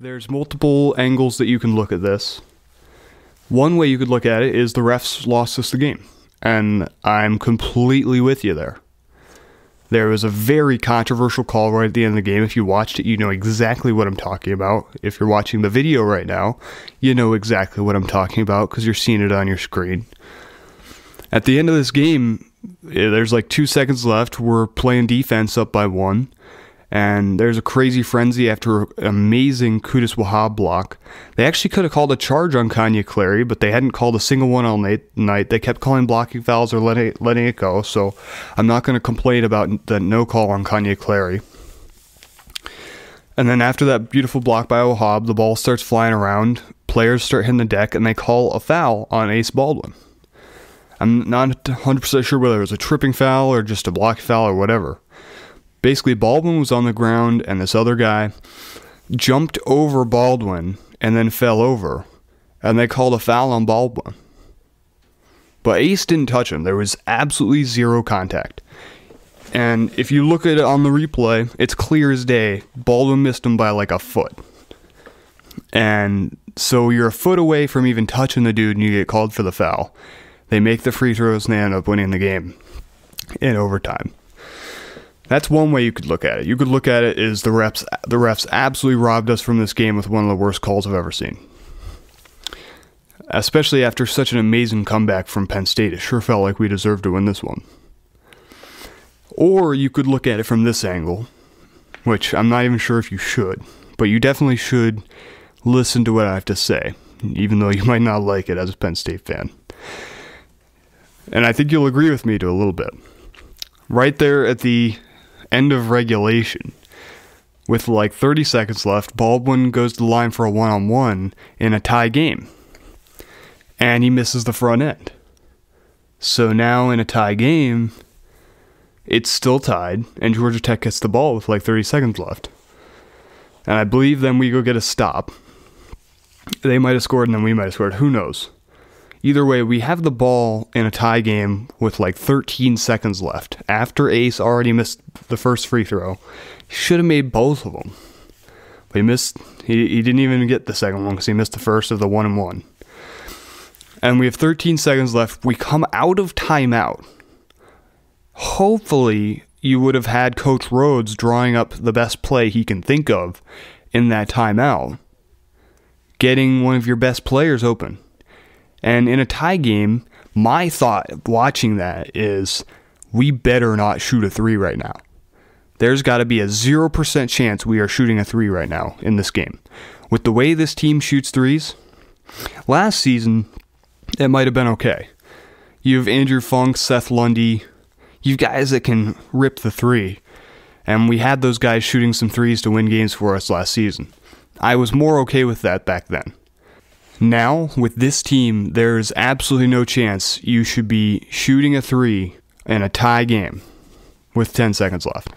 There's multiple angles that you can look at this. One way you could look at it is the refs lost us the game, and I'm completely with you there. There was a very controversial call right at the end of the game. If you watched it, you know exactly what I'm talking about. If you're watching the video right now, you know exactly what I'm talking about because you're seeing it on your screen. At the end of this game, there's like 2 seconds left. We're playing defense up by 1. And there's a crazy frenzy after an amazing Qudus Wahab block. They actually could have called a charge on Kanye Clary, but they hadn't called a single one all night. They kept calling blocking fouls or letting it go, so I'm not going to complain about the no call on Kanye Clary. And then after that beautiful block by Wahab, the ball starts flying around, players start hitting the deck, and they call a foul on Ace Baldwin. I'm not 100% sure whether it was a tripping foul or just a block foul or whatever. Basically, Baldwin was on the ground, and this other guy jumped over Baldwin and then fell over, and they called a foul on Baldwin. But Ace didn't touch him. There was absolutely zero contact. And if you look at it on the replay, it's clear as day. Baldwin missed him by like a foot. And so you're a foot away from even touching the dude, and you get called for the foul. They make the free throws, and they end up winning the game in overtime. That's one way you could look at it. You could look at it as the refs absolutely robbed us from this game with one of the worst calls I've ever seen. Especially after such an amazing comeback from Penn State. It sure felt like we deserved to win this one. Or you could look at it from this angle, which I'm not even sure if you should, but you definitely should listen to what I have to say, even though you might not like it as a Penn State fan. And I think you'll agree with me to a little bit. Right there at the end of regulation, with like 30 seconds left, Baldwin goes to the line for a one-on-one in a tie game, and he misses the front end. So now in a tie game, it's still tied, and Georgia Tech gets the ball with like 30 seconds left. And I believe then we go get a stop. They might have scored, and then we might have scored. Who knows? Either way, we have the ball in a tie game with like 13 seconds left. After Ace already missed the first free throw, he should have made both of them. But he missed. He didn't even get the second one because he missed the first of the 1-and-1. And we have 13 seconds left. We come out of timeout. Hopefully, you would have had Coach Rhodes drawing up the best play he can think of in that timeout, getting one of your best players open. And in a tie game, my thought watching that is we better not shoot a 3 right now. There's got to be a 0% chance we are shooting a 3 right now in this game. With the way this team shoots 3s, last season, it might have been okay. You have Andrew Funk, Seth Lundy, you guys that can rip the 3. And we had those guys shooting some 3s to win games for us last season. I was more okay with that back then. Now, with this team, there's absolutely no chance you should be shooting a 3 in a tie game with 10 seconds left.